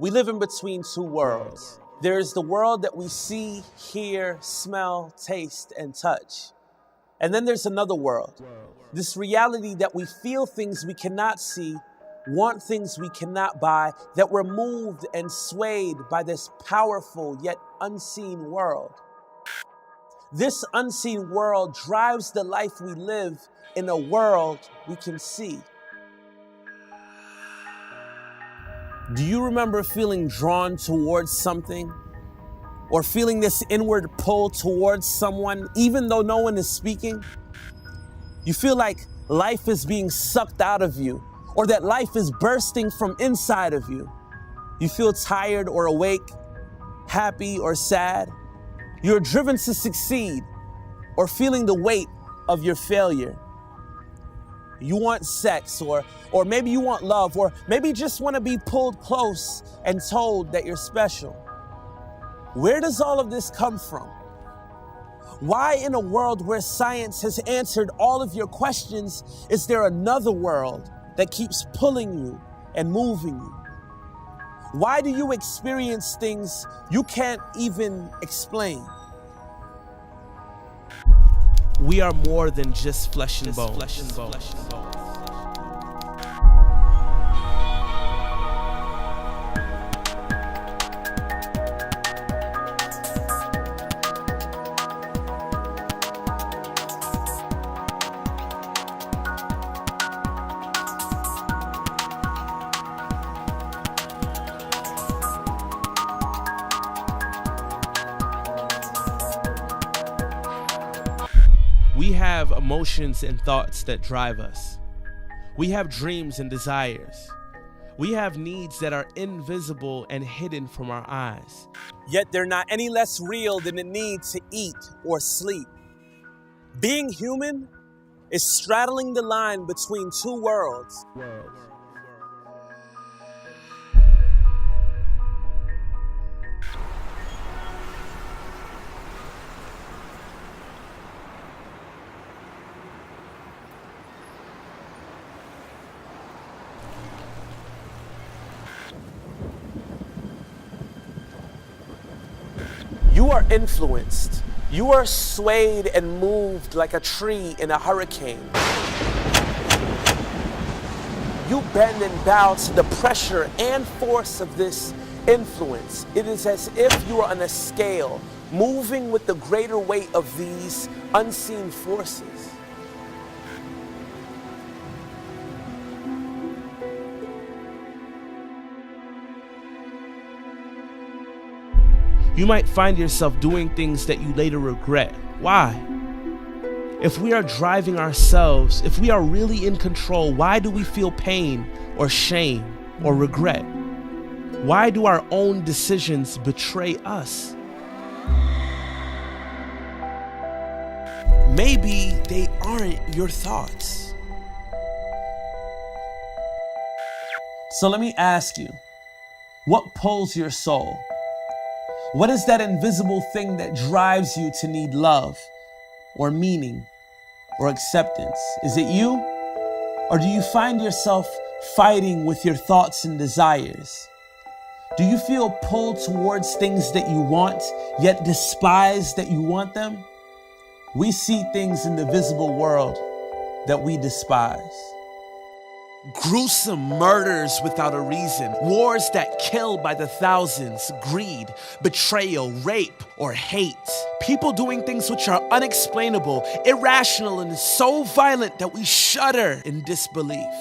We live in between two worlds. There is the world that we see, hear, smell, taste, and touch. And then there's another world. This reality that we feel things we cannot see, want things we cannot buy, that we're moved and swayed by this powerful yet unseen world. This unseen world drives the life we live in a world we can see. Do you remember feeling drawn towards something? Or feeling this inward pull towards someone, even though no one is speaking? You feel like life is being sucked out of you, or that life is bursting from inside of you. You feel tired or awake, happy or sad. You're driven to succeed, or feeling the weight of your failure. You want sex, or maybe you want love, or maybe you just want to be pulled close and told that you're special. Where does all of this come from? Why, in a world where science has answered all of your questions, is there another world that keeps pulling you and moving you? Why do you experience things you can't even explain? We are more than just flesh and bone. We have emotions and thoughts that drive us. We have dreams and desires. We have needs that are invisible and hidden from our eyes. Yet they're not any less real than the need to eat or sleep. Being human is straddling the line between two worlds. You are influenced. You are swayed and moved like a tree in a hurricane. You bend and bow to the pressure and force of this influence. It is as if you are on a scale, moving with the greater weight of these unseen forces. You might find yourself doing things that you later regret. Why? If we are driving ourselves, if we are really in control, why do we feel pain or shame or regret? Why do our own decisions betray us? Maybe they aren't your thoughts. So let me ask you, what pulls your soul? What is that invisible thing that drives you to need love or meaning or acceptance? Is it you? Or do you find yourself fighting with your thoughts and desires? Do you feel pulled towards things that you want, yet despise that you want them? We see things in the visible world that we despise. Gruesome murders without a reason, wars that kill by the thousands, greed, betrayal, rape, or hate. People doing things which are unexplainable, irrational, and so violent that we shudder in disbelief.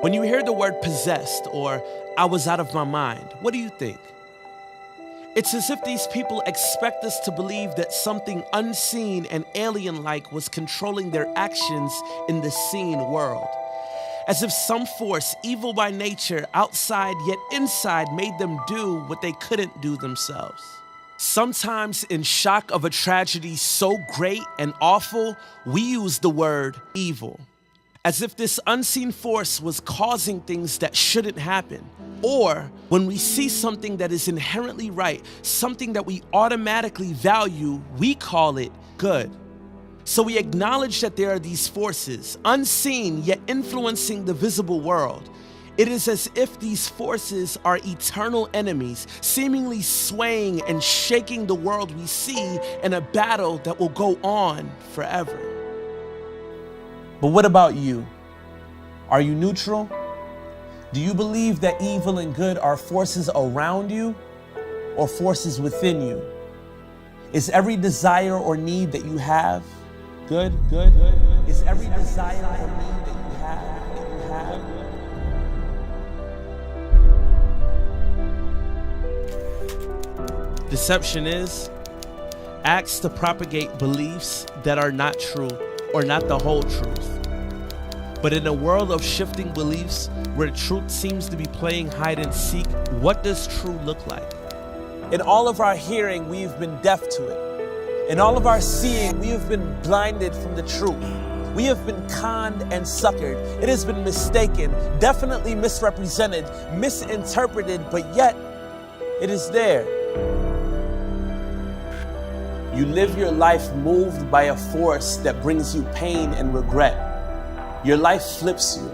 When you hear the word possessed or I was out of my mind, what do you think? It's as if these people expect us to believe that something unseen and alien-like was controlling their actions in the seen world. As if some force, evil by nature, outside yet inside, made them do what they couldn't do themselves. Sometimes in shock of a tragedy so great and awful, we use the word evil. As if this unseen force was causing things that shouldn't happen. Or when we see something that is inherently right, something that we automatically value, we call it good. So we acknowledge that there are these forces, unseen yet influencing the visible world. It is as if these forces are eternal enemies, seemingly swaying and shaking the world we see in a battle that will go on forever. But what about you? Are you neutral? Do you believe that evil and good are forces around you or forces within you? Is every desire or need that you have good? Is every desire or need that you have? Deception is acts to propagate beliefs that are not true or not the whole truth. But in a world of shifting beliefs where truth seems to be playing hide and seek, what does true look like? In all of our hearing, we've been deaf to it. In all of our seeing, we have been blinded from the truth. We have been conned and suckered. It has been mistaken, definitely misrepresented, misinterpreted, but yet it is there. You live your life moved by a force that brings you pain and regret. Your life flips you,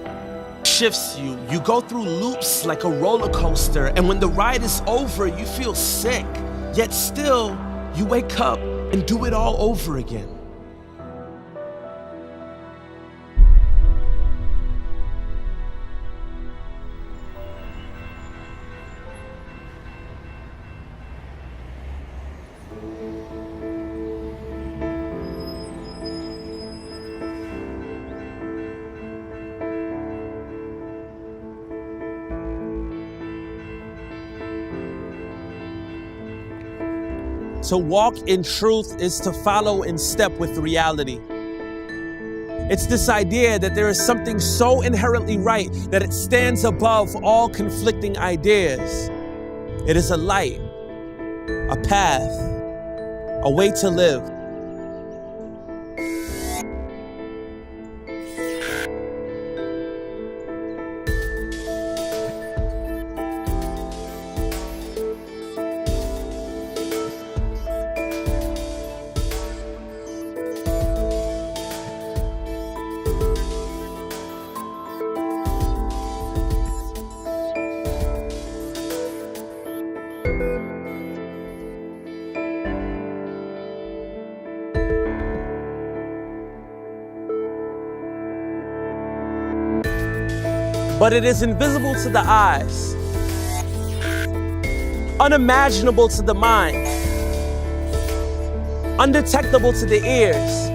shifts you. You go through loops like a roller coaster, and when the ride is over, you feel sick. Yet still, you wake up and do it all over again. To walk in truth is to follow in step with reality. It's this idea that there is something so inherently right that it stands above all conflicting ideas. It is a light, a path, a way to live. But it is invisible to the eyes, unimaginable to the mind, undetectable to the ears.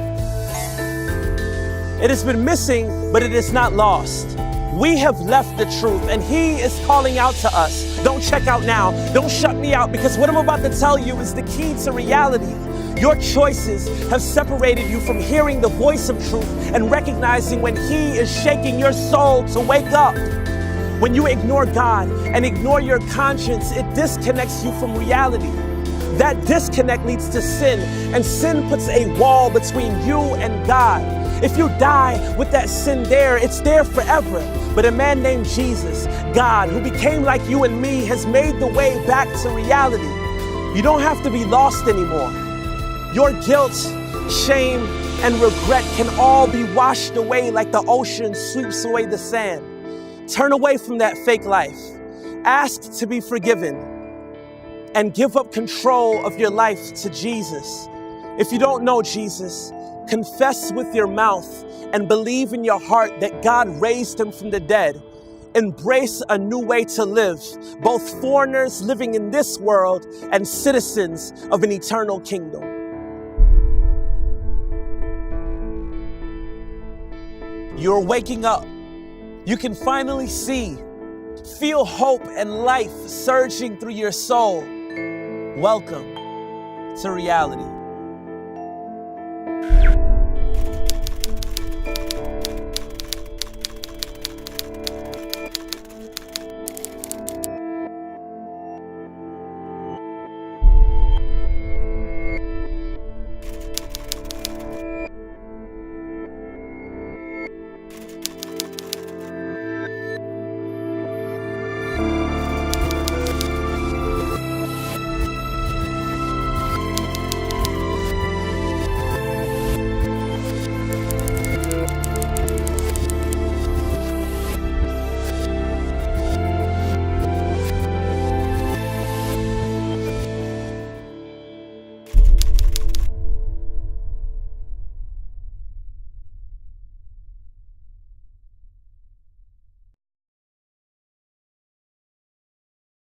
It has been missing, but it is not lost. We have left the truth, and He is calling out to us. Don't check out now. Don't shut me out, because what I'm about to tell you is the key to reality. Your choices have separated you from hearing the voice of truth and recognizing when He is shaking your soul to wake up. When you ignore God and ignore your conscience, it disconnects you from reality. That disconnect leads to sin, and sin puts a wall between you and God. If you die with that sin there, it's there forever. But a man named Jesus, God, who became like you and me, has made the way back to reality. You don't have to be lost anymore. Your guilt, shame, and regret can all be washed away like the ocean sweeps away the sand. Turn away from that fake life. Ask to be forgiven and give up control of your life to Jesus. If you don't know Jesus, confess with your mouth and believe in your heart that God raised Him from the dead. Embrace a new way to live, both foreigners living in this world and citizens of an eternal kingdom. You're waking up. You can finally see, feel hope and life surging through your soul. Welcome to reality.